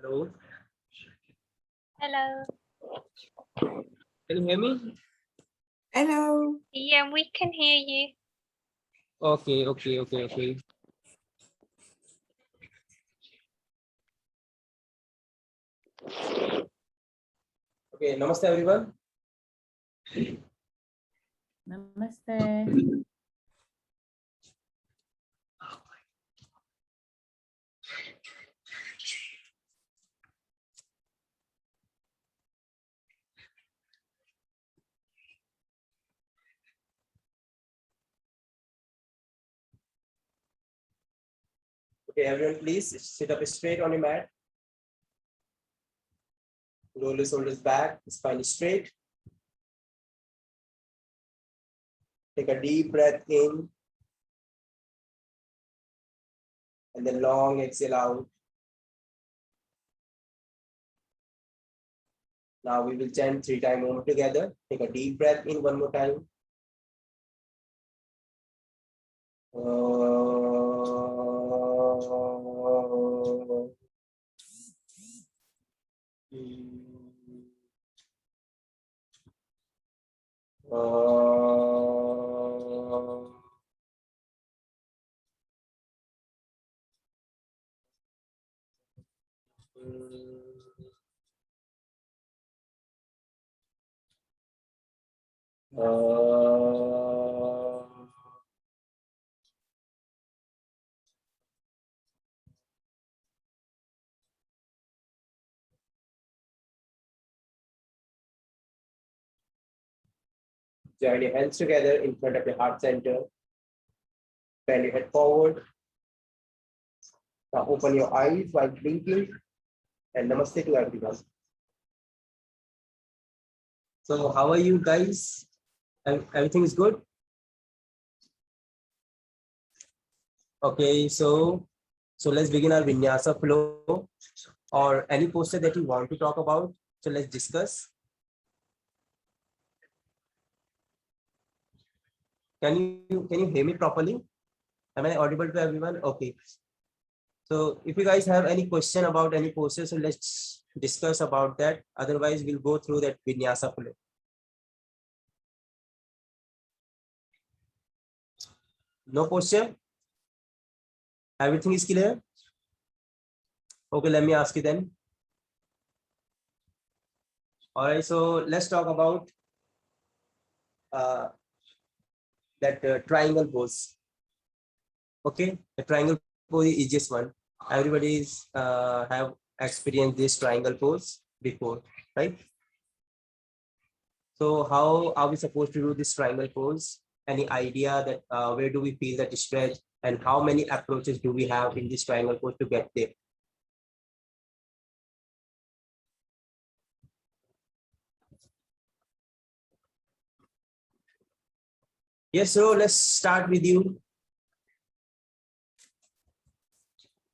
Hello. Hello. Can you hear me? Hello. Yeah, we can hear you. Okay. Okay, namaste everyone. Namaste. Okay, everyone, please sit up straight on your mat. Roll your shoulders back, spine straight. Take a deep breath in and then long exhale out. Now we will chant 3 times Om together. Take a deep breath in one more time. Join your hands together in front of your heart center. Bend your head forward. Now open your eyes while blinking. And namaste to everyone. So how are you guys? Everything is good? Okay, so let's begin our vinyasa flow or any posture that you want to talk about. So let's discuss. Can you hear me properly? Am I audible to everyone? Okay. So if you guys have any question about any posture, so let's discuss about that. Otherwise, we'll go through that vinyasa flow. No posture? Everything is clear? Okay, let me ask you then. All right, so let's talk about that triangle pose. Okay, the triangle pose is just one. Everybody's have experienced this triangle pose before, right? So how are we supposed to do this triangle pose? Any idea that where do we feel that stretch and how many approaches do we have in this triangle pose to get there? Yes, so let's start with you.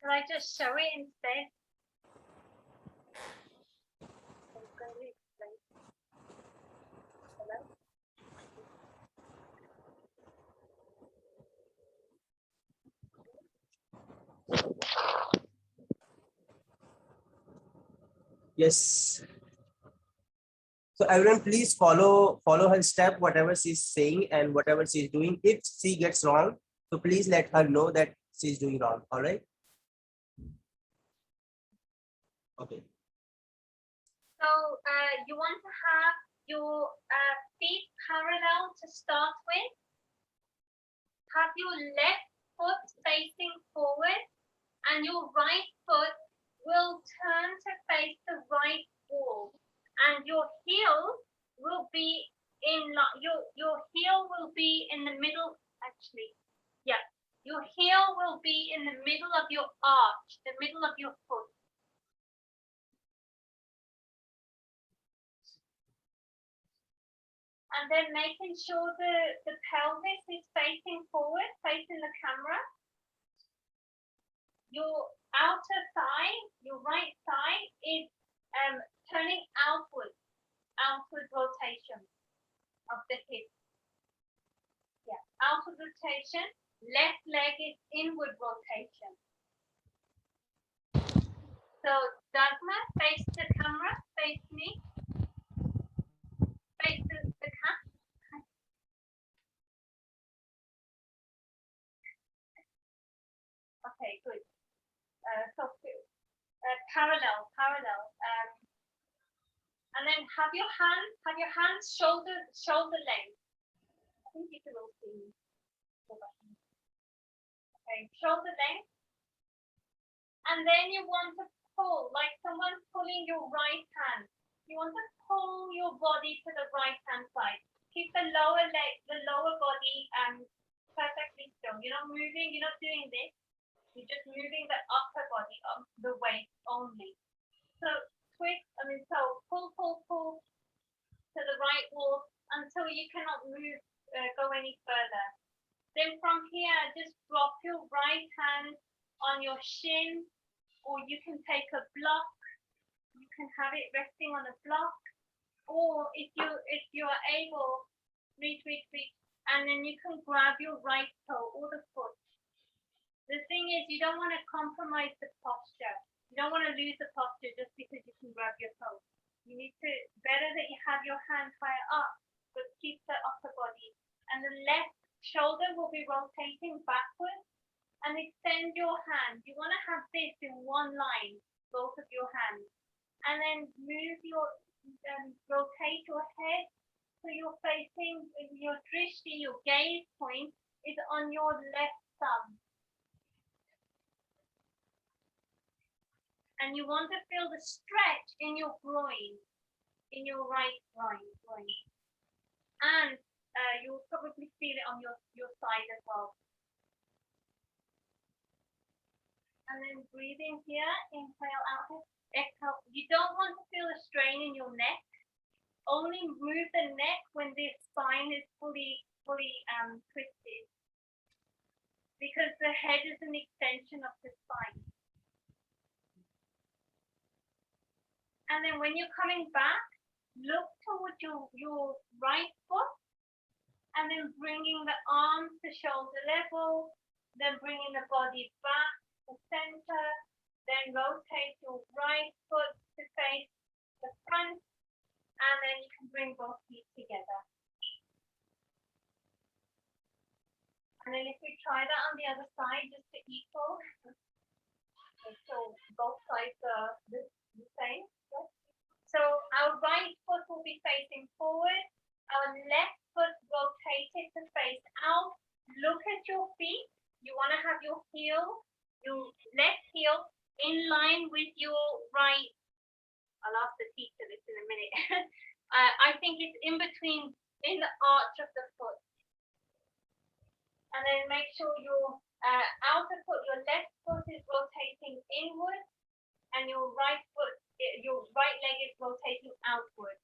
Can I just show it instead? Yes. So everyone, please follow her step, whatever she's saying and whatever she's doing. If she gets wrong, so please let her know that she's doing wrong. All right. Okay. So you want to have your feet parallel to start with. Have your left foot facing forward and your right foot will turn to face the right wall. And your heel will be your heel will be in the middle, actually. Yeah. Your heel will be in the middle of your arch, the middle of your foot. And then making sure the pelvis is facing forward, facing the camera. Your outer thigh, your right thigh is turning outward rotation of the hip. Yeah, outward rotation. Left leg is inward rotation. So Dagmar, face the camera, face me, face the cat. Okay, good. Parallel. And then have your hands shoulder length. I think you can all see me. Okay, shoulder length. And then you want to pull, like someone's pulling your right hand. You want to pull your body to the right hand side. Keep the lower leg, the lower body perfectly still. You're not moving, you're not doing this. You're just moving the upper body, the waist only. So twist, pull to the right wall until you cannot move, go any further. Then from here, just drop your right hand on your shin, or you can take a block. You can have it resting on a block, or if you are able, reach, and then you can grab your right toe or the foot. The thing is, you don't want to compromise the posture. You don't want to lose the posture just because you can grab your toe. You need to, better that you have your hand higher up, but keep the upper body. And the left shoulder will be rotating backwards, and extend your hand. You want to have this in one line, both of your hands. And then move rotate your head so you're facing, your drishti, your gaze point is on your left thumb. And you want to feel the stretch in your groin, in your right groin. And you'll probably feel it on your side as well. And then breathing here, inhale out, exhale. You don't want to feel a strain in your neck. Only move the neck when the spine is fully twisted, because the head is an extension of the spine. And then when you're coming back, look towards your right foot, and then bringing the arms to shoulder level, then bringing the body back to center, then rotate your right foot to face the front, and then you can bring both feet together. And then if we try that on the other side, just to equal, so both sides are the same. So our right foot will be facing forward, our left foot rotated to face out. Look at your feet. You want to have your left heel in line with your right. I'll ask the teacher this in a minute. I think it's in between, in the arch of the foot. And then make sure your outer foot, your left foot is rotating inward, and your right leg is rotating outward.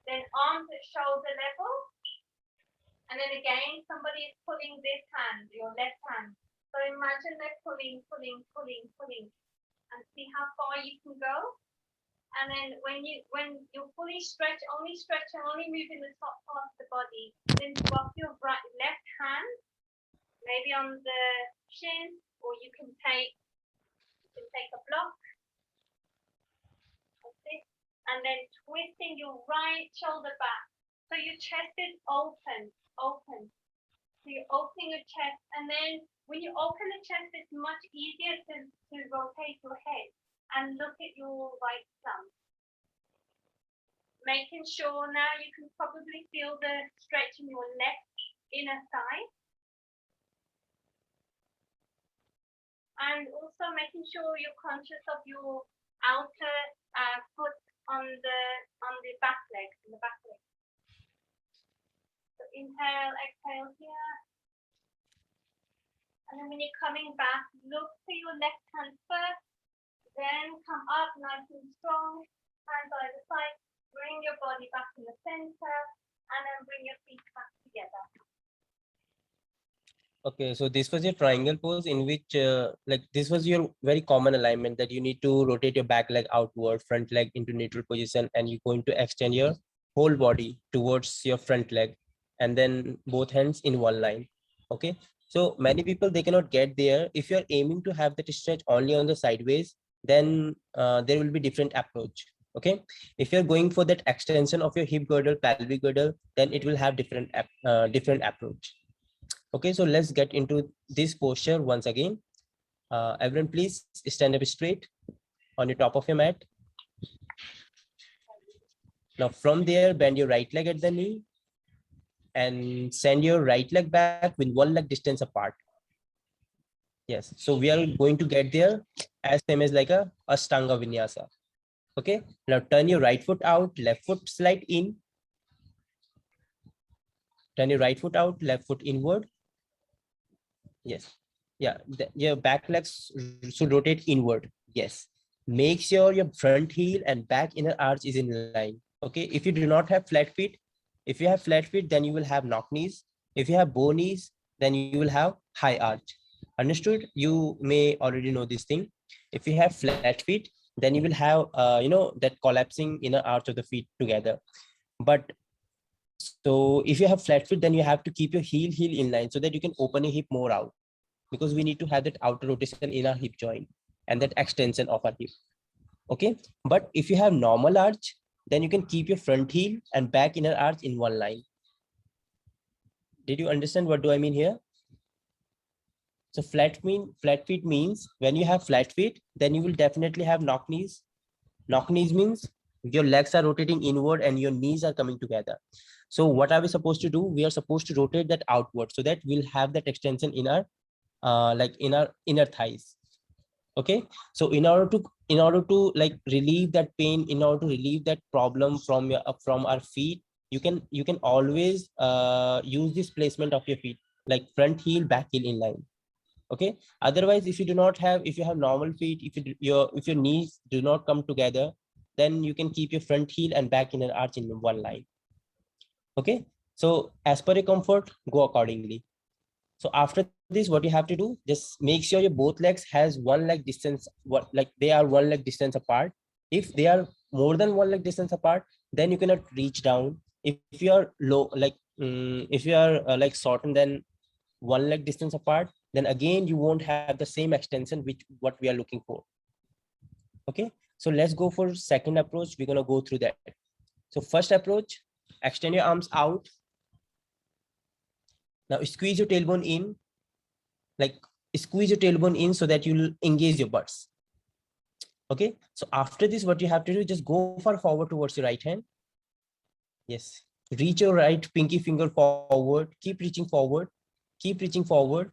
Then arms at shoulder level. And then again, somebody is pulling this hand, your left hand. So imagine they're pulling. And see how far you can go. And then when you're fully stretched, only moving the top part of the body, then drop your left hand, maybe on the shin, or you can take a block. And then twisting your right shoulder back. So your chest is open. So you're opening your chest, and then when you open the chest, it's much easier to rotate your head and look at your right thumb. Making sure now you can probably feel the stretch in your left inner thigh. And also making sure you're conscious of your outer foot on the back leg, So inhale, exhale here. And then when you're coming back, look to your left hand first, then come up nice and strong, hands either side, bring your body back in the center, and then bring your feet back together. Okay, so this was your triangle pose in which this was your very common alignment that you need to rotate your back leg outward, front leg into neutral position, and you're going to extend your whole body towards your front leg, and then both hands in one line. Okay, so many people, they cannot get there. If you're aiming to have that stretch only on the sideways, then there will be different approach. Okay, if you're going for that extension of your hip girdle, pelvic girdle, then it will have different approach. Okay, so let's get into this posture once again. Everyone, please stand up straight on your top of your mat. Now from there, bend your right leg at the knee and send your right leg back with one leg distance apart. Yes, so we are going to get there as same as like a Ashtanga Vinyasa. Okay, now turn your right foot out, left foot slide in. Turn your right foot out, left foot inward. Yes, yeah, your back legs should rotate inward. Yes, make sure your front heel and back inner arch is in line. Okay, if you do not have flat feet, if you have flat feet, then you will have knock knees. If you have bow knees, then you will have high arch. Understood? You may already know this thing. If you have flat feet, then you will have that collapsing inner arch of the feet together. But so if you have flat feet, then you have to keep your heel in line so that you can open your hip more out, because we need to have that outer rotation in our hip joint and that extension of our hip. Okay, but if you have normal arch, then you can keep your front heel and back inner arch in one line. Did you understand what do I mean here? So flat feet means when you have flat feet, then you will definitely have knock knees. Knock knees means your legs are rotating inward and your knees are coming together. So what are we supposed to do? We are supposed to rotate that outward so that we'll have that extension in our in our inner thighs. Okay, so in order to like relieve that pain, in order to relieve that problem from our feet, you can always use this placement of your feet, like front heel, back heel in line. Okay, otherwise if you have normal feet, if your knees do not come together, then you can keep your front heel and back inner arch in one line. Okay, so as per your comfort, go accordingly. So after this, what you have to do, just make sure your both legs has one leg distance, like they are one leg distance apart. If they are more than one leg distance apart, then you cannot reach down. If you are low, like if you are like shorter than one leg distance apart, then again you won't have the same extension which what we are looking for. Okay, so let's go for second approach. We're gonna go through that. So first approach, extend your arms out. Now squeeze your tailbone in, like squeeze your tailbone in so that you'll engage your butts. Okay, so after this, what you have to do, just go far forward towards your right hand. Yes, reach your right pinky finger forward, keep reaching forward, keep reaching forward.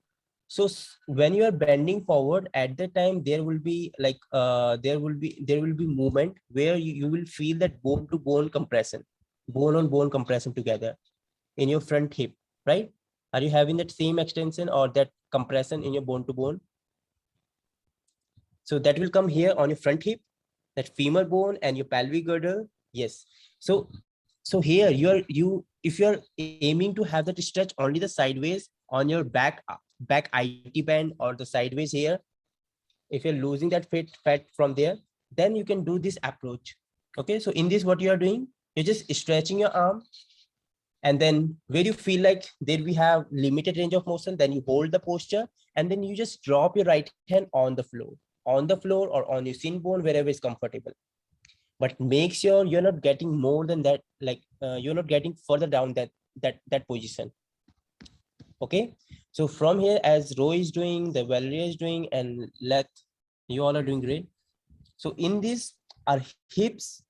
So when you are bending forward, at the time there will be like there will be movement where you will feel that bone to bone compression, bone on bone compression together in your front hip, right? Are you having that same extension or that compression in your bone to bone? So that will come here on your front hip, that femur bone and your pelvic girdle. Yes. So here if you're aiming to have that stretch only the sideways on your back IT band or the sideways here, if you're losing that fat from there, then you can do this approach. Okay, so in this, what you are doing, you're just stretching your arm, and then where you feel like there we have limited range of motion, then you hold the posture, and then you just drop your right hand on the floor or on your shin bone, wherever is comfortable. But make sure you're not getting more than that, like you're not getting further down that position. Okay, so from here, as Roy is doing, the Valeria is doing, and you all are doing great. So in this, our hips,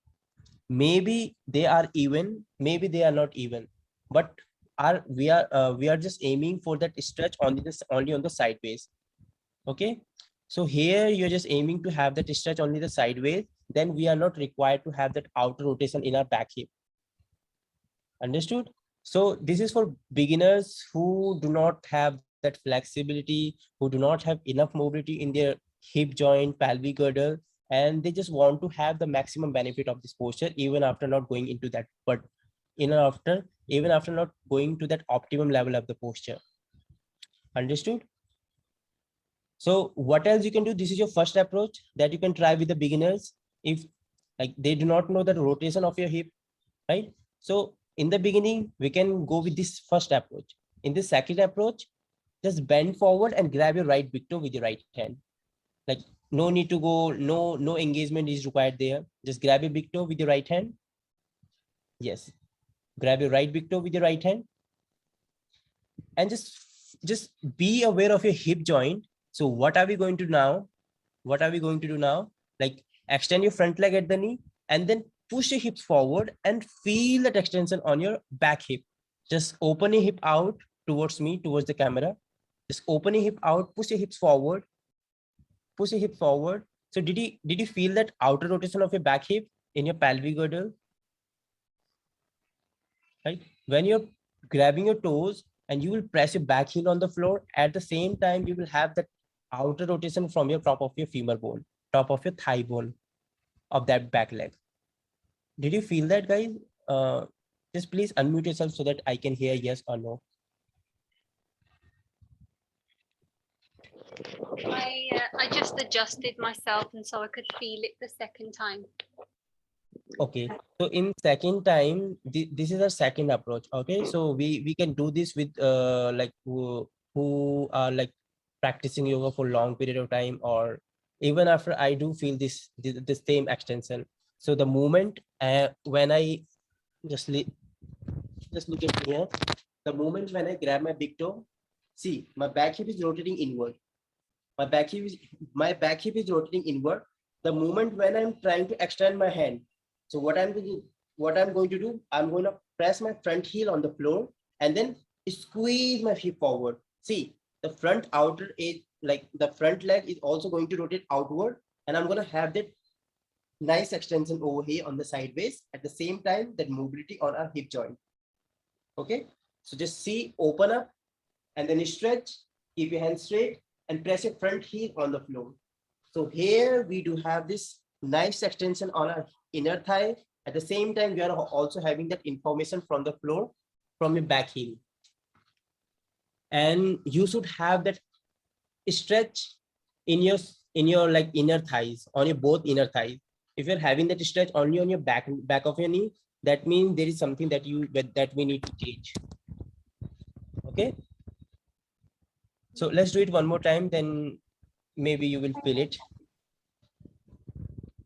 maybe they are even, maybe they are not even, but we are just aiming for that stretch only on the sideways. Okay, so here you're just aiming to have that stretch only the sideways, then we are not required to have that outer rotation in our back hip. Understood? So this is for beginners who do not have that flexibility, who do not have enough mobility in their hip joint, pelvic girdle, and they just want to have the maximum benefit of this posture even after not going into that, but even after not going to that optimum level of the posture. Understood? So what else you can do? This is your first approach that you can try with the beginners if like they do not know the rotation of your hip, right? So in the beginning, we can go with this first approach. In the second approach, just bend forward and grab your right big toe with your right hand. Like no need to go, no engagement is required there. Just grab a big toe with your right hand. Yes, grab your right big toe with your right hand, and just be aware of your hip joint. So what are we going to now? What are we going to do now? Like extend your front leg at the knee and then push your hips forward and feel that extension on your back hip. Just open your hip out towards me, towards the camera. Just open your hip out, push your hips forward, push your hip forward. So did you feel that outer rotation of your back hip in your pelvic girdle? Right? When you're grabbing your toes and you will press your back heel on the floor, at the same time, you will have that outer rotation from your top of your femur bone, top of your thigh bone of that back leg. Did you feel that, guys? Just please unmute yourself so that I can hear yes or no. I just adjusted myself and so I could feel it the second time. Okay, so in second time, this is our second approach. Okay, so we can do this with like who are like practicing yoga for long period of time, or even after I do feel the same extension. So the moment when I just just look at here, the moment when I grab my big toe, see my back hip is rotating inward. My back hip is rotating inward. The moment when I'm trying to extend my hand, so what I'm going to do, I'm going to press my front heel on the floor and then squeeze my hip forward. See, the front outer edge, like the front leg is also going to rotate outward, and I'm going to have that nice extension over here on the sideways. At the same time, that mobility on our hip joint. Okay, so just see, open up and then stretch, keep your hands straight and press your front heel on the floor. So here we do have this nice extension on our inner thigh. At the same time, we are also having that information from the floor, from your back heel. And you should have that stretch in your like inner thighs, on your both inner thighs. If you're having that stretch only on your back of your knee, that means there is something that we need to change. Okay. So let's do it one more time, then maybe you will feel it.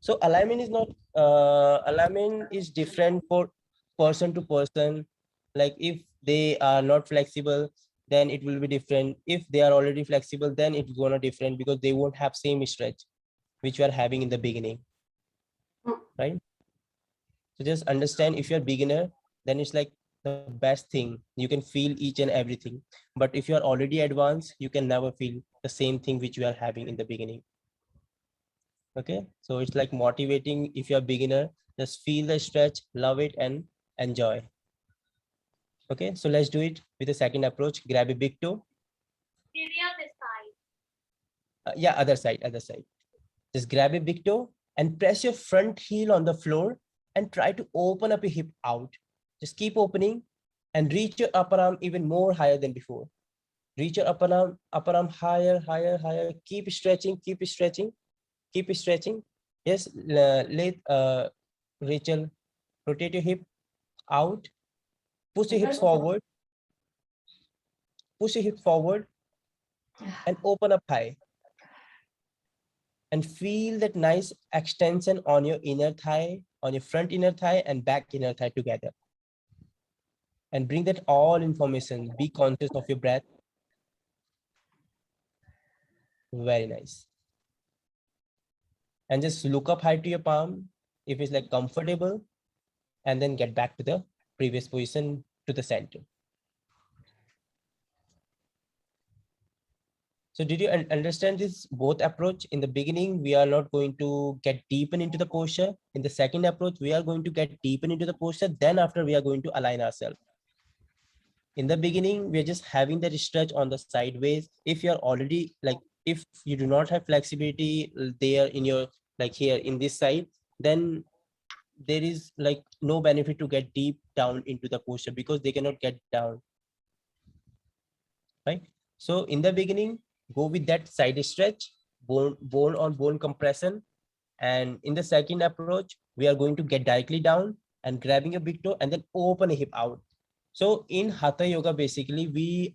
So alignment is not alignment is different for person to person. Like if they are not flexible, then it will be different. If they are already flexible, then it's gonna different because they won't have same stretch which you are having in the beginning, right? So just understand, if you're beginner, then it's like the best thing. You can feel each and everything. But if you are already advanced, you can never feel the same thing which you are having in the beginning. Okay, so it's like motivating. If you're a beginner, just feel the stretch, love it and enjoy. Okay, so let's do it with the second approach. Grab a big toe. To the other side. Yeah, other side. Just grab a big toe and press your front heel on the floor and try to open up your hip out. Just keep opening and reach your upper arm even more higher than before. Reach your upper arm higher. Keep stretching. Yes, let Rachel, rotate your hip out, push your hips forward, and open up high. And feel that nice extension on your inner thigh, on your front inner thigh and back inner thigh together. And bring that all information. Be conscious of your breath. Very nice. And just look up high to your palm if it's like comfortable, and then get back to the previous position, to the center. So did you understand this both approach? In the beginning, we are not going to get deeper into the posture. In the second approach, we are going to get deeper into the posture. Then after, we are going to align ourselves. In the beginning, we're just having that stretch on the sideways. If you're already like, if you do not have flexibility there in your, like here in this side, then there is like no benefit to get deep down into the posture because they cannot get down, right? So in the beginning, go with that side stretch, bone on bone compression. And in the second approach, we are going to get directly down and grabbing a big toe and then open a hip out. So in Hatha Yoga, basically, we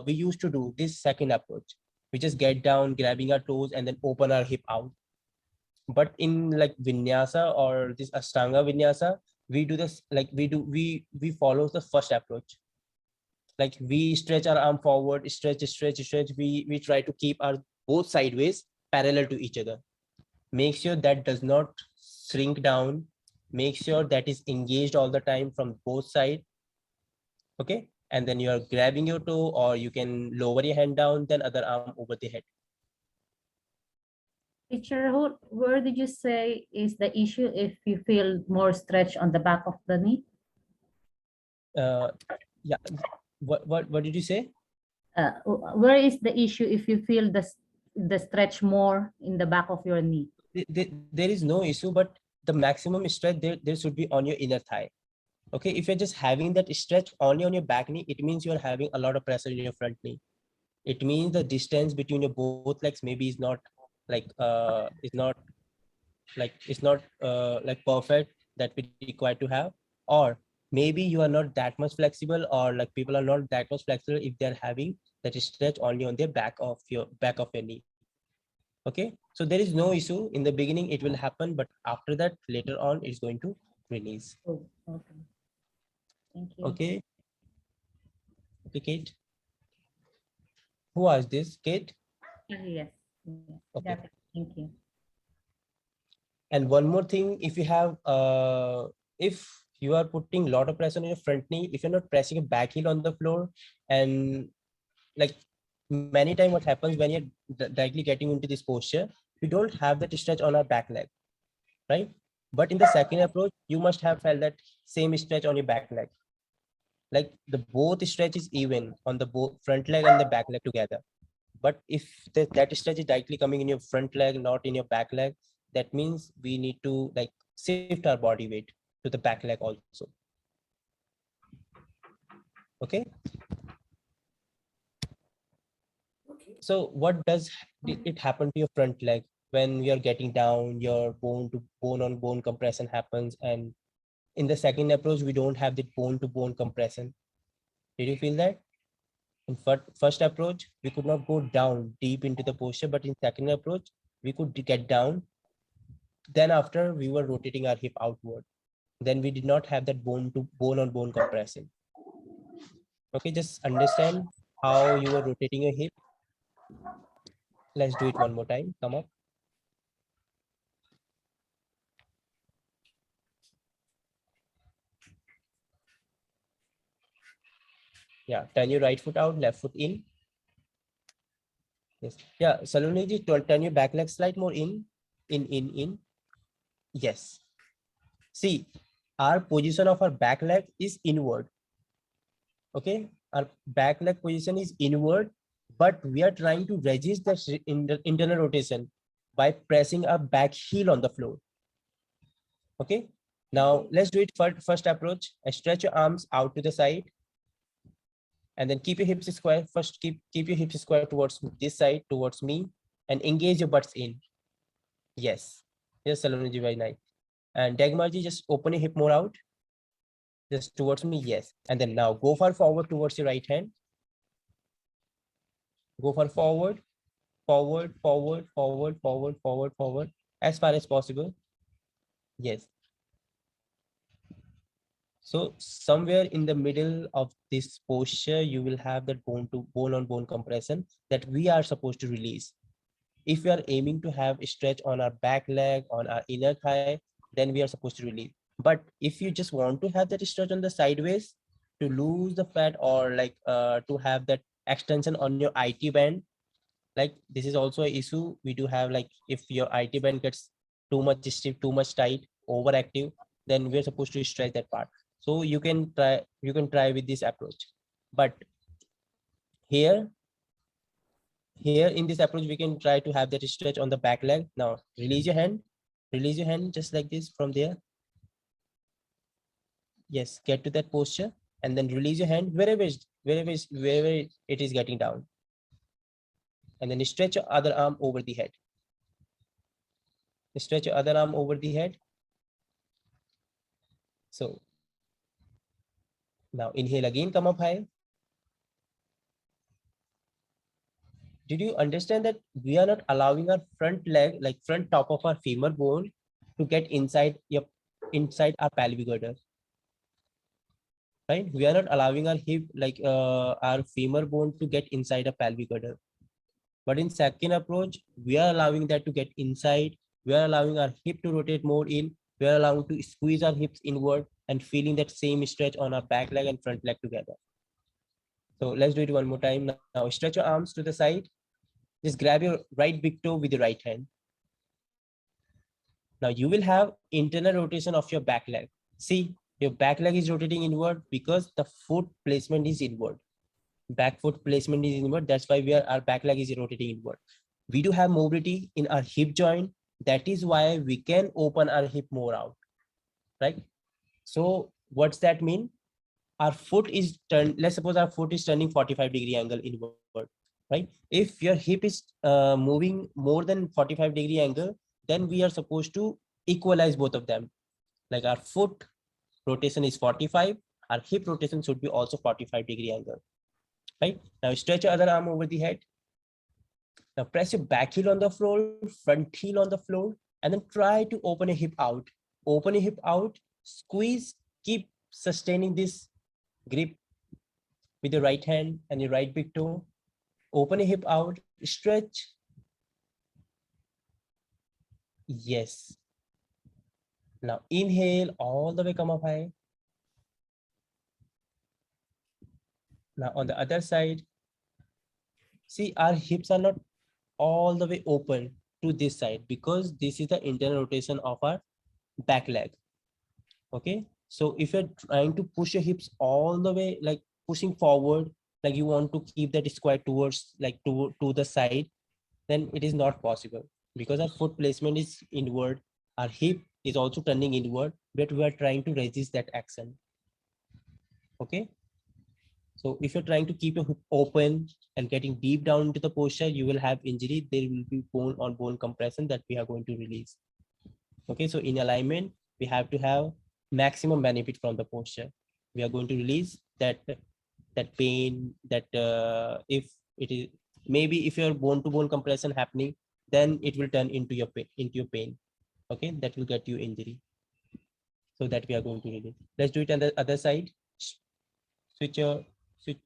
used to do this second approach. We just get down, grabbing our toes, and then open our hip out. But in like vinyasa or this Ashtanga vinyasa, we do this like we follow the first approach. Like we stretch our arm forward, stretch. We try to keep our both sideways parallel to each other. Make sure that does not shrink down. Make sure that is engaged all the time from both sides. Okay, and then you are grabbing your toe, or you can lower your hand down, then other arm over the head. Teacher, where did you say is the issue if you feel more stretch on the back of the knee? Yeah. What did you say? Where is the issue if you feel the stretch more in the back of your knee? There is no issue, but the maximum stretch there should be on your inner thigh. Okay, if you're just having that stretch only on your back knee, it means you're having a lot of pressure in your front knee. It means the distance between your both legs maybe is not like like perfect that we require to have, or maybe you are not that much flexible, or like people are not that much flexible if they're having that stretch only on the back of your knee. Okay, so there is no issue in the beginning, it will happen, but after that later on it's going to release. Oh, okay. Thank you. Okay. Okay, Kate. Who asked this? Kate? Yes. Okay. Got it. Thank you. And one more thing, if you have if you are putting a lot of pressure on your front knee, if you're not pressing your back heel on the floor, and like many times what happens when you're directly getting into this posture, we don't have that stretch on our back leg, right? But in the second approach, you must have felt that same stretch on your back leg. Like the both stretch is even on the both front leg and the back leg together. But if that stretch is directly coming in your front leg, not in your back leg, that means we need to like shift our body weight to the back leg also. Okay. So what does it happen to your front leg when you're getting down, your bone to bone on bone compression happens, and in the second approach, we don't have the bone to bone compression. Did you feel that? In first approach, we could not go down deep into the posture, but in second approach, we could get down. Then after we were rotating our hip outward, then we did not have that bone to bone on bone compression. Okay, just understand how you were rotating your hip. Let's do it one more time. Come up. Yeah, turn your right foot out, left foot in. Yes. Yeah, Saloni ji, turn your back leg slide more in. Yes. See, our position of our back leg is inward. Okay, our back leg position is inward, but we are trying to resist the internal rotation by pressing our back heel on the floor. Okay, now let's do it first approach. Stretch your arms out to the side, and then keep your hips square. First, keep your hips square towards this side, towards me, and engage your butts in. Yes, Saloni ji, very nice. And Dagmar ji, just open your hip more out. Just towards me, yes. And then now go far forward towards your right hand. Go for forward, as far as possible. Yes. So somewhere in the middle of this posture, you will have that bone to bone on bone compression that we are supposed to release. If we are aiming to have a stretch on our back leg, on our inner thigh, then we are supposed to release. But if you just want to have that stretch on the sideways to lose the fat, or like to have that extension on your IT band, like this is also an issue we do have. Like if your IT band gets too much stiff, too much tight, overactive, then we're supposed to stretch that part. So you can try with this approach. But here in this approach, we can try to have that stretch on the back leg. Now release your hand just like this from there. Yes, get to that posture, and then release your hand wherever it is getting down, and then stretch your other arm over the head. Stretch your other arm over the head. So now inhale again, come up high. did you understand that we are not allowing our front leg, like front top of our femur bone, to get inside our pelvic girdle? Right? We are not allowing our hip, like our femur bone to get inside a pelvic girdle. But in second approach, we are allowing that to get inside. We are allowing our hip to rotate more in. We are allowing to squeeze our hips inward and feeling that same stretch on our back leg and front leg together. So let's do it one more time. Now stretch your arms to the side. Just grab your right big toe with the right hand. Now you will have internal rotation of your back leg. See, your back leg is rotating inward because the foot placement is inward. Back foot placement is inward. That's why our back leg is rotating inward. We do have mobility in our hip joint. That is why we can open our hip more out, right? So what's that mean? Our foot is turned, let's suppose our foot is turning 45-degree angle inward, right? If your hip is moving more than 45-degree angle, then we are supposed to equalize both of them. Like our foot rotation is 45, our hip rotation should be also 45-degree angle, right? Now stretch your other arm over the head. Now press your back heel on the floor, front heel on the floor, and then try to open a hip out. Open a hip out, squeeze, keep sustaining this grip with your right hand and your right big toe. Open a hip out, stretch. Yes. Now inhale, all the way come up high. Now on the other side, see our hips are not all the way open to this side because this is the internal rotation of our back leg. Okay, so if you're trying to push your hips all the way, like pushing forward, like you want to keep that square towards, like to the side, then it is not possible because our foot placement is inward, our hip is also turning inward, but we are trying to resist that action. Okay, so if you're trying to keep your hip open and getting deep down into the posture, you will have injury. There will be bone on bone compression that we are going to release. Okay, so in alignment, we have to have maximum benefit from the posture. We are going to release that pain, that if it is, maybe if your bone to bone compression happening, then it will turn into your pain. Okay, that will get you injury. So that we are going to release. Let's do it on the other side. Switch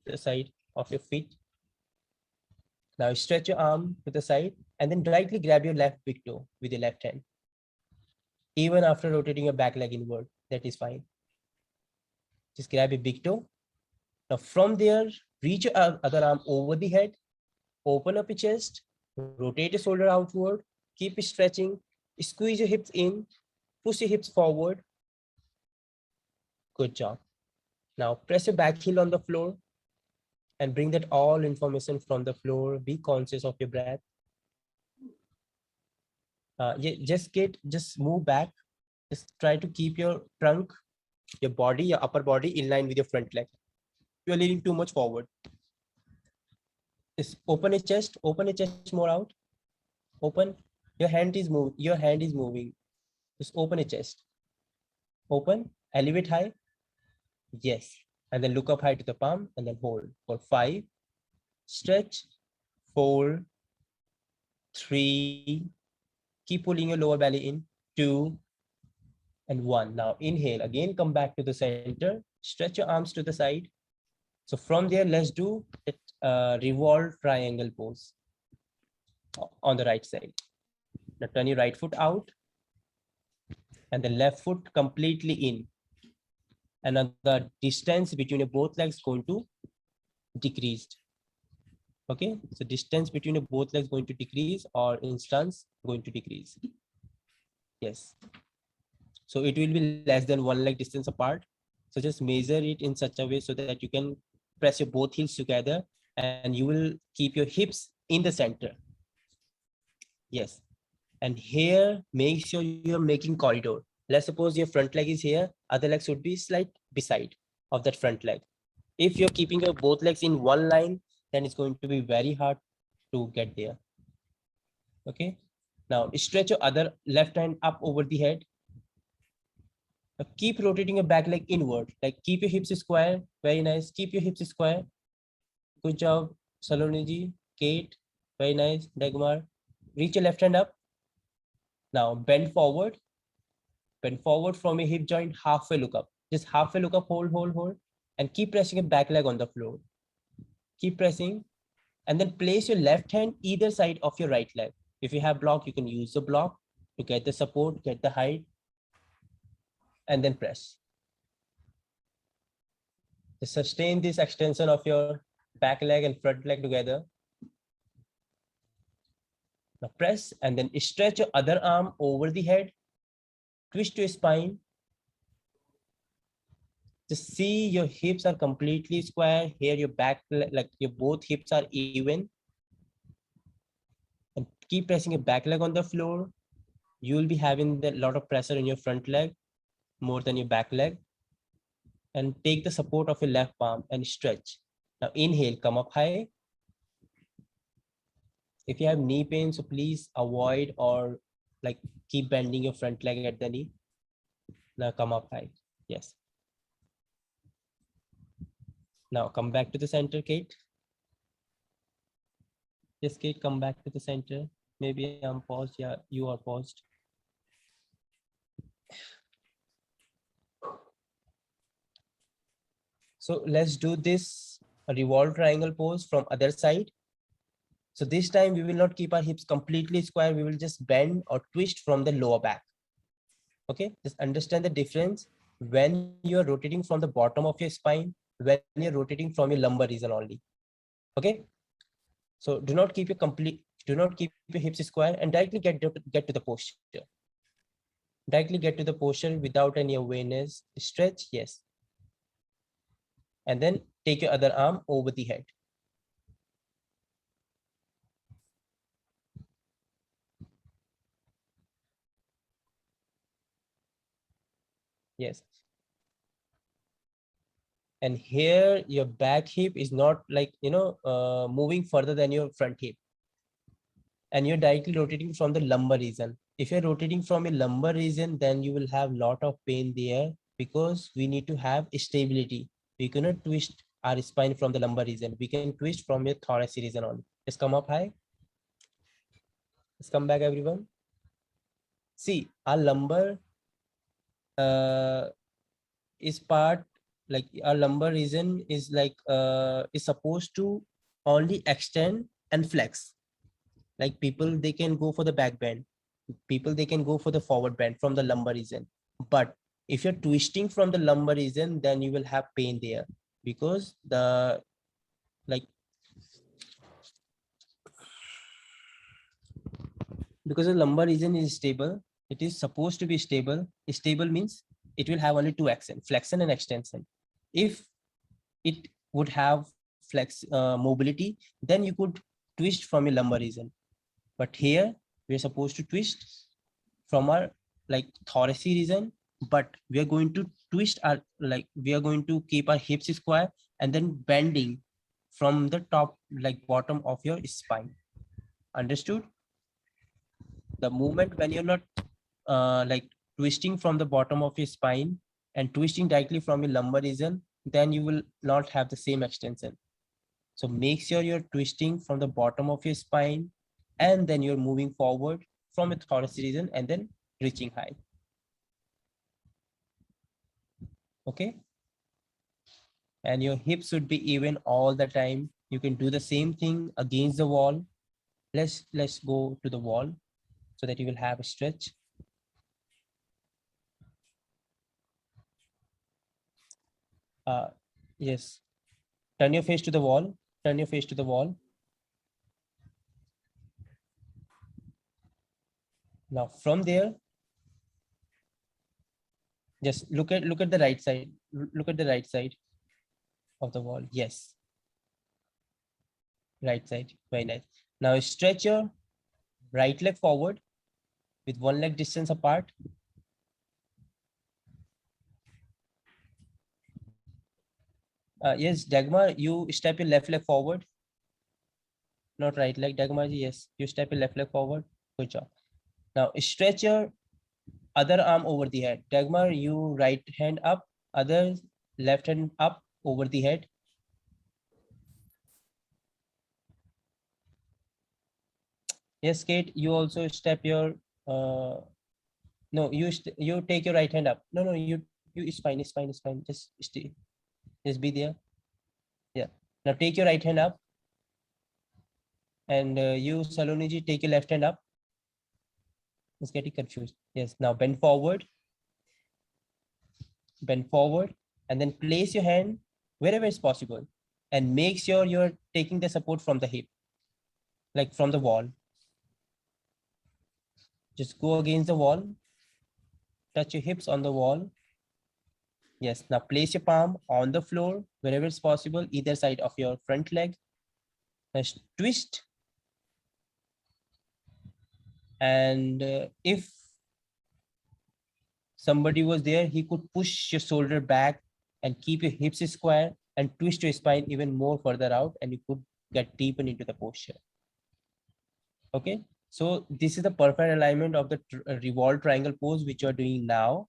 the side of your feet. Now stretch your arm to the side and then lightly grab your left big toe with your left hand. Even after rotating your back leg inward, that is fine. Just grab a big toe. Now from there, reach your other arm over the head, open up your chest, rotate your shoulder outward, keep stretching, squeeze your hips in, push your hips forward. Good job. Now press your back heel on the floor and bring that all information from the floor. Be conscious of your breath. Just move back. Just try to keep your trunk, your body, your upper body in line with your front leg. You are leaning too much forward. Just open your chest more out. Open. Your hand is moving. Just open your chest. Open, elevate high. Yes. And then look up high to the palm and then hold for 5. Stretch. 4, 3. Keep pulling your lower belly in. 2 and 1. Now inhale, again come back to the center, stretch your arms to the side. So from there, let's do that revolve triangle pose on the right side. Now turn your right foot out and the left foot completely in. And the distance between your both legs going to decrease. Okay, so distance between your both legs going to decrease, or instance going to decrease. Yes. So it will be less than 1 leg distance apart. So just measure it in such a way so that you can press your both heels together and you will keep your hips in the center. Yes. And here, make sure you're making corridor. Let's suppose your front leg is here, other leg should be slight beside of that front leg. If you're keeping your both legs in one line, then it's going to be very hard to get there. Okay. Now stretch your other left hand up over the head. Now keep rotating your back leg inward, like keep your hips square. Very nice. Keep your hips square. Good job, Saloni ji, Kate. Very nice, Dagmar. Reach your left hand up. Now bend forward. Bend forward from your hip joint, halfway look up. Just halfway look up, hold. And keep pressing your back leg on the floor. Keep pressing. And then place your left hand either side of your right leg. If you have block, you can use the block to get the support, get the height, and then press. Just sustain this extension of your back leg and front leg together. Now press and then stretch your other arm over the head. Twist your spine. Just see your hips are completely square. Here your back, like your both hips are even. And keep pressing your back leg on the floor. You will be having a lot of pressure in your front leg, more than your back leg. And take the support of your left palm and stretch. Now inhale, come up high. If you have knee pain, so please avoid or like keep bending your front leg at the knee. Now come up high. Yes. Now come back to the center, Kate. Yes, Kate, come back to the center. Maybe I'm paused. Yeah, you are paused. So let's do this revolve triangle pose from other side. So this time we will not keep our hips completely square. We will just bend or twist from the lower back. Okay, just understand the difference when you are rotating from the bottom of your spine, when you're rotating from your lumbar region only. Okay, so do not keep your hips square and directly get to the posture. Directly get to the posture without any awareness. Stretch, yes. And then take your other arm over the head. Yes. And here your back hip is not like, moving further than your front hip. And you're directly rotating from the lumbar region. If you're rotating from a lumbar region, then you will have a lot of pain there because we need to have stability. We cannot twist our spine from the lumbar region. We can twist from your thoracic region only. Just come up high. Let's come back, everyone. See, our lumbar is part, like our lumbar region is like is supposed to only extend and flex. Like people, they can go for the back bend. People, they can go for the forward bend from the lumbar region. But if you're twisting from the lumbar region, then you will have pain there because the lumbar region is stable. It is supposed to be stable. Stable means it will have only two actions, flexion and extension. If it would have mobility, then you could twist from your lumbar region. But here we're supposed to twist from our thoracic region, but we are going to twist our we are going to keep our hips square and then bending from the top, bottom of your spine. Understood? The movement when you're not twisting from the bottom of your spine and twisting directly from your lumbar region, then you will not have the same extension. So make sure you're twisting from the bottom of your spine and then you're moving forward from your thoracic region and then reaching high. Okay. And your hips should be even all the time. You can do the same thing against the wall. Let's go to the wall so that you will have a stretch. Yes. Turn your face to the wall. Turn your face to the wall. Now from there, just look at the right side. Look at the right side of the wall. Yes. Right side. Very nice. Now stretch your right leg forward with one leg distance apart. Yes, Dagmar, you step your left leg forward. Not right leg, Dagmar. Yes, you step your left leg forward. Good job. Now stretch your other arm over the head. Dagmar, you right hand up, other left hand up over the head. Yes, Kate, you also step your, no, you take your right hand up. No, no, you, it's fine. Just stay, just be there. Yeah. Now take your right hand up. And you, Saloniji, take your left hand up. It's getting confused. Yes, now bend forward, and then place your hand wherever is possible. And make sure you're taking the support from the hip, like from the wall. Just go against the wall, touch your hips on the wall. Yes, now place your palm on the floor wherever it's possible, either side of your front leg. Just twist. And if somebody was there, he could push your shoulder back and keep your hips square and twist your spine even more further out, and you could get deeper into the posture. Okay, so this is the perfect alignment of the revolved triangle pose which you are doing now.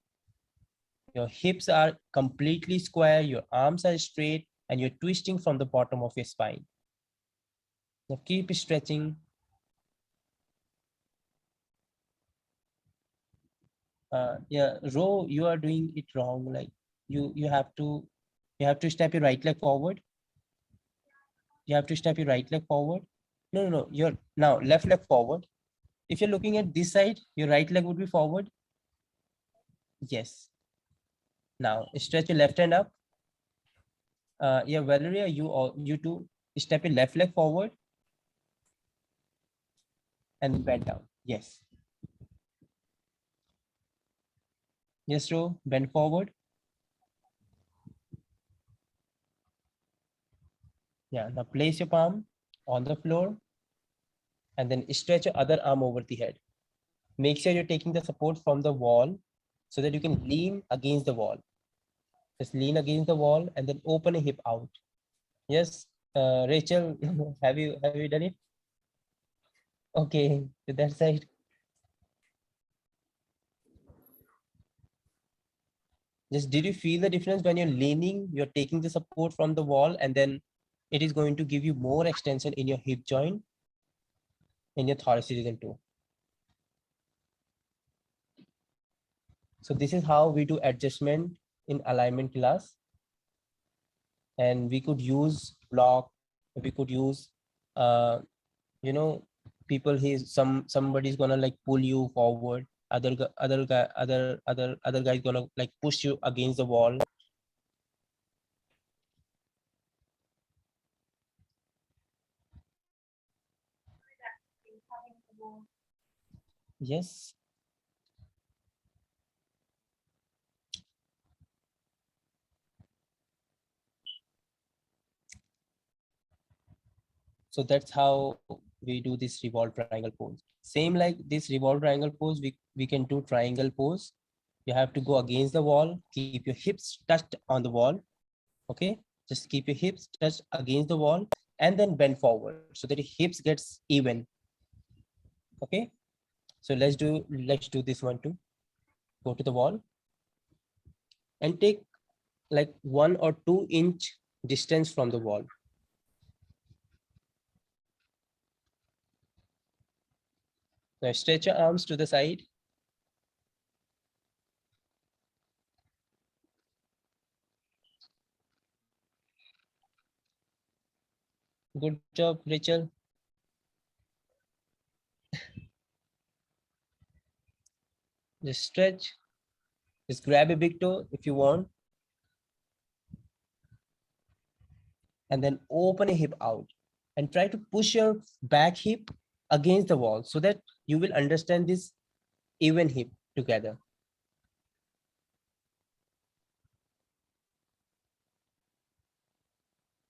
Your hips are completely square, your arms are straight, and you're twisting from the bottom of your spine. Now keep stretching. Yeah, Ro, you are doing it wrong. Like you have to step your right leg forward. You have to step your right leg forward. No, no, no. Your now left leg forward. If you're looking at this side, your right leg would be forward. Yes. Now stretch your left hand up. Yeah, Valeria, you too step your left leg forward and bend down. Yes. Yes, Ro, bend forward. Yeah. Now place your palm on the floor and then stretch your other arm over the head. Make sure you're taking the support from the wall so that you can lean against the wall. Just lean against the wall and then open a hip out. Yes, Rachel, have you done it? Okay, to that side. Just did you feel the difference when you're leaning, you're taking the support from the wall, and then it is going to give you more extension in your hip joint, in your thoracic region too. So this is how we do adjustment in alignment class. And we could use block, we could use, you know, people, somebody's gonna like pull you forward, other guy's gonna like push you against the wall. Yes. So that's how we do this revolved triangle pose. Same like this revolved triangle pose, we can do triangle pose. You have to go against the wall, keep your hips touched on the wall. Okay, just keep your hips touched against the wall and then bend forward so that your hips gets even. Okay, so let's do this one too. Go to the wall and take like 1 or 2 inch distance from the wall. Now stretch your arms to the side. Good job, Rachel. Just stretch. Just grab a big toe if you want. And then open a hip out and try to push your back hip against the wall so that you will understand this even hip together.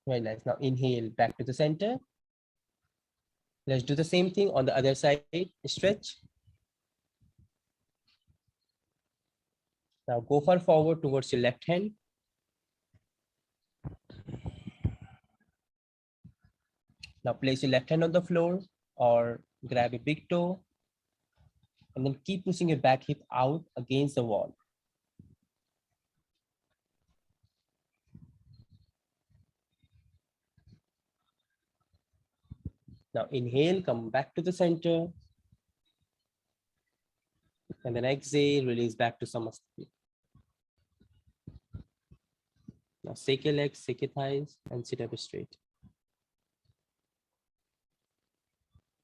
Very nice. Now inhale back to the center. Let's do the same thing on the other side. Stretch. Now go far forward towards your left hand. Now place your left hand on the floor or grab a big toe and then keep pushing your back hip out against the wall. Now inhale, come back to the center. And then exhale, release back to Samasthiti. Now shake your legs, shake your thighs, and sit up straight.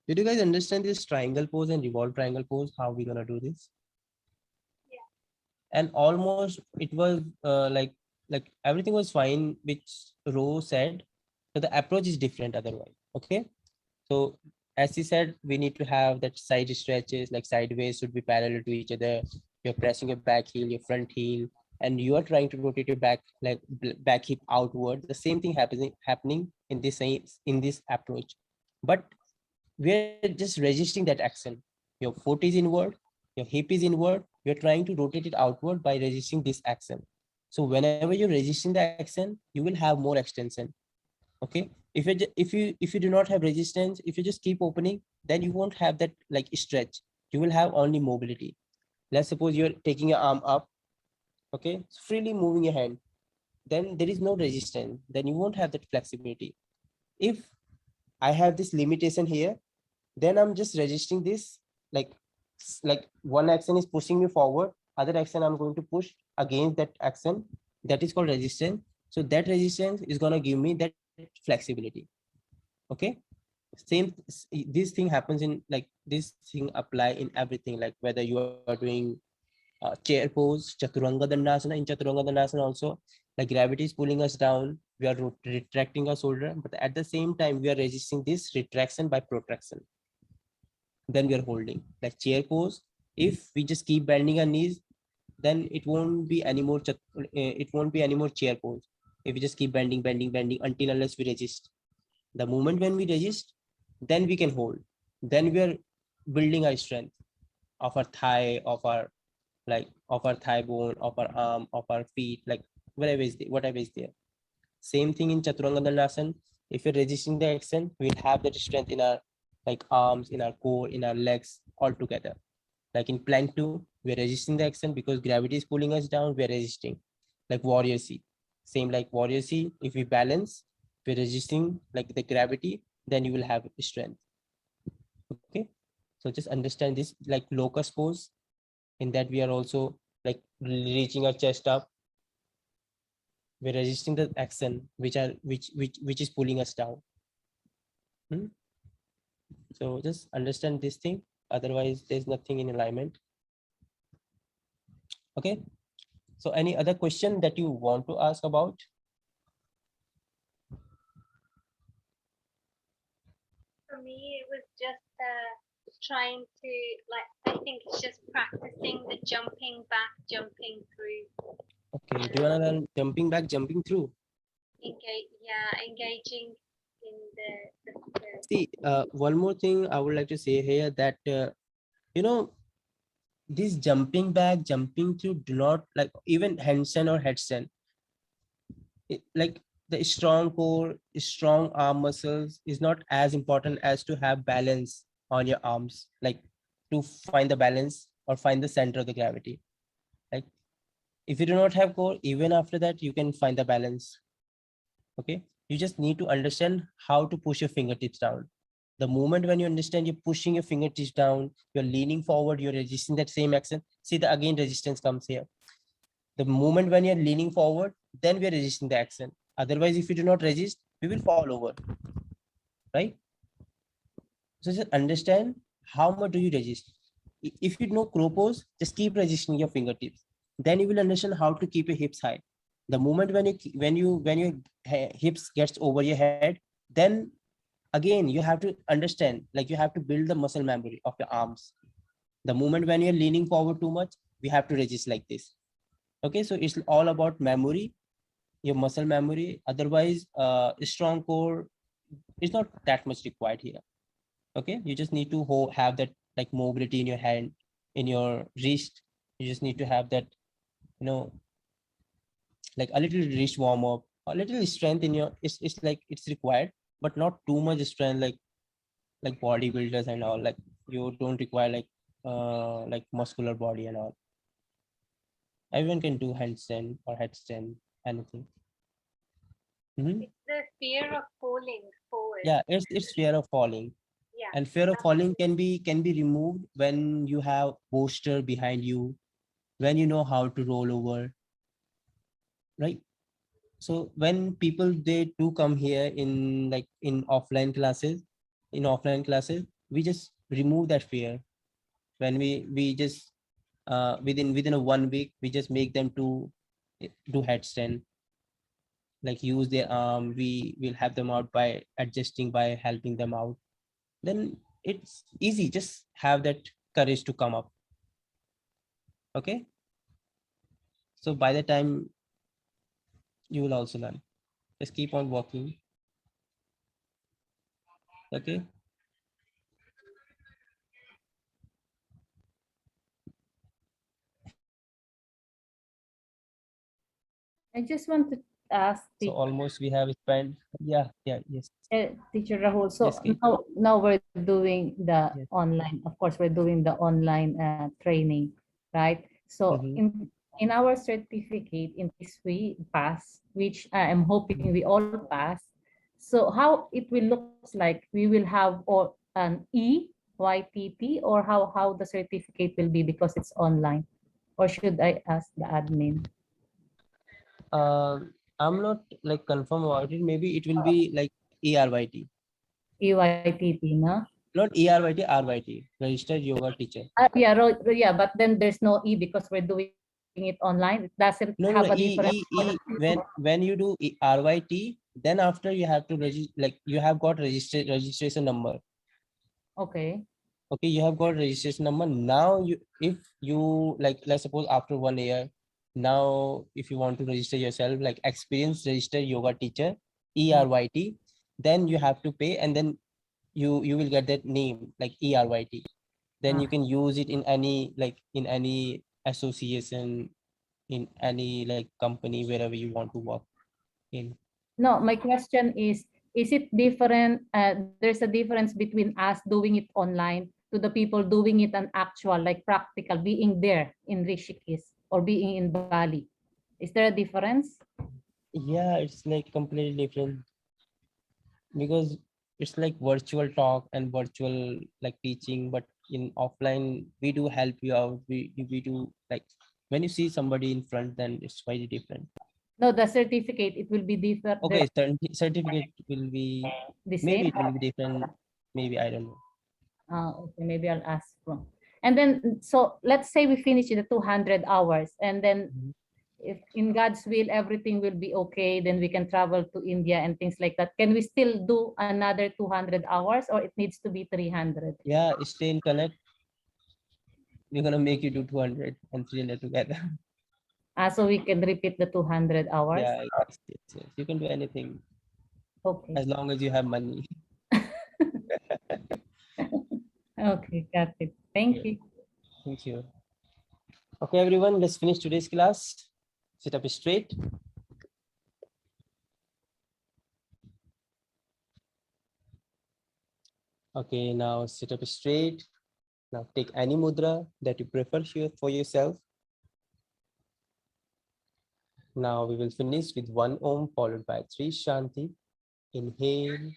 Did you guys understand this triangle pose and revolve triangle pose? How we gonna do this? Yeah. And almost it was like everything was fine, which Ro said, but the approach is different otherwise. Okay. So as he said, we need to have that side stretches, like sideways should be parallel to each other. You're pressing your back heel, your front heel, and you are trying to rotate your back, like back hip outward. The same thing happening in this approach, but we're just resisting that action. Your foot is inward, your hip is inward. You're trying to rotate it outward by resisting this action. So whenever you're resisting the action, you will have more extension. Okay. If you do not have resistance, if you just keep opening, then you won't have that like stretch. You will have only mobility. Let's suppose you're taking your arm up. Okay. Freely moving your hand, then there is no resistance. Then you won't have that flexibility. If I have this limitation here, then I'm just resisting this, like one action is pushing me forward, other action I'm going to push against that action. That is called resistance. So that resistance is going to give me that flexibility. Okay. This thing happens in like this thing apply in everything, like whether you are doing chair pose, Chaturanga Dandasana. In Chaturanga Dandasana also, like gravity is pulling us down, we are retracting our shoulder, but at the same time we are resisting this retraction by protraction. Then we are holding. Like chair pose, if we just keep bending our knees, then it won't be any more chair pose. If we just keep bending until unless we resist. The moment when we resist, then we can hold. Then we are building our strength of our thigh, of our thigh bone, of our arm, of our feet, like whatever is there. Same thing in Chaturanga Dandasana. If you're resisting the action, we'll have that strength in our like arms, in our core, in our legs all together. Like in plank 2, we're resisting the action because gravity is pulling us down, we're resisting. Like warrior C. Same like warrior C, if we balance, we're resisting like the gravity, then you will have strength. Okay. So just understand this, like locust pose, in that we are also like reaching our chest up. We're resisting the action which is pulling us down. So just understand this thing, otherwise there's nothing in alignment. Okay. So any other question that you want to ask about? For me, it was just trying to, like, I think it's just practicing the jumping back, jumping through. Okay, do you want to learn jumping back, jumping through? Engaging in the See, one more thing I would like to say here, that this jumping back, jumping through, do not like even handstand or headstand. Like the strong core, strong arm muscles is not as important as to have balance on your arms, like to find the balance or find the center of the gravity. Like if you do not have core, even after that, you can find the balance. Okay. You just need to understand how to push your fingertips down. The moment when you understand you're pushing your fingertips down, you're leaning forward, you're resisting that same action. See, the again resistance comes here. The moment when you're leaning forward, then we are resisting the action. Otherwise, if you do not resist, we will fall over. Right? So just understand how much do you resist. If you know crow pose, just keep resisting your fingertips. Then you will understand how to keep your hips high. The moment when your hips gets over your head, then again you have to understand, like you have to build the muscle memory of your arms. The moment when you're leaning forward too much, we have to resist like this. Okay, so it's all about memory, your muscle memory. Otherwise, strong core is not that much required here. Okay, you just need to have that like mobility in your hand, in your wrist. You just need to have that, like a little wrist warm up, a little strength in your. It's like it's required, but not too much strength like bodybuilders and all. Like you don't require like muscular body and all. Everyone can do handstand or headstand, anything. It's the fear of falling forward. Yeah, it's fear of falling. And fear of falling can be removed when you have posture behind you, when you know how to roll over, right? So when people they do come here in like in offline classes, we just remove that fear. When we just within a 1 week, we just make them to do headstand, like use their arm. We will help them out by adjusting, by helping them out. Then it's easy. Just have that courage to come up. Okay. So by the time you will also learn. Just keep on working. Okay. I just want to ask So almost we have spent. Yeah. Yes. Teacher Rahul. So Yes, Kate. now we're doing the Yes. online. Of course, we're doing the online training, right? So Mhm. in our certificate, in case we pass, which I am hoping we all pass. So how it will look like? We will have or an EYTT, or how the certificate will be because it's online, or should I ask the admin? I'm not like confirm about it. Maybe it will be like ERYT, EYTT, no? not ERYT, RYT, registered yoga teacher. Yeah, yeah, but then there's no E because we're doing it online. It doesn't No, have a E, difference. when you do RYT, then after you have to register, like you have got registration number. Okay. Okay, you have got registration number. Now you, if you like, let's suppose after 1 year, now if you want to register yourself like experienced registered yoga teacher, ERYT, then you have to pay, and then you will get that name like ERYT. Then you Ah. can use it in any like in any association, in any like company, wherever you want to work in. No, my question is it different? There's a difference between us doing it online to the people doing it an actual, like practical, being there in Rishikesh or being in Bali. Is there a difference? Yeah, it's like completely different, because it's like virtual talk and virtual like teaching, but in offline we do help you out. We do like when you see somebody in front, then it's quite different. No, the certificate, it will be different. Okay, certificate will be, The maybe same. it will be different, maybe, I don't know. Okay, maybe I'll ask from. And then, so let's say we finish the 200 hours, and then Mhm. if in God's will, everything will be okay, then we can travel to India and things like that. Can we still do another 200 hours, or it needs to be 300? Yeah, stay in connect. We're gonna make you do 200 and 300 together. So we can repeat the 200 hours. Yeah, yes. You can do anything Okay. as long as you have money. Okay, got it. Thank you. Thank you. Okay, everyone, let's finish today's class. Sit up straight. Okay, now sit up straight. Now take any mudra that you prefer here for yourself. Now we will finish with 1 Om followed by 3 Shanti. Inhale.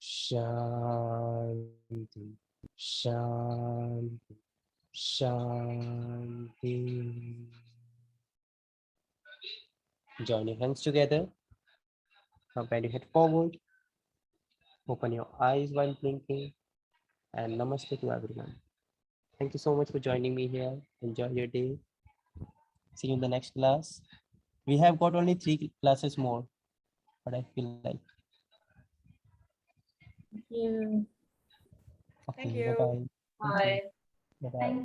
Shanti, Shanti, Shanti. Join your hands together. Now bend your head forward. Open your eyes while blinking. And namaste to everyone. Thank you so much for joining me here. Enjoy your day. See you in the next class. We have got only 3 classes more, but I feel like. Thank you. Okay, Thank you. bye-bye. Thank you. Bye. Bye-bye.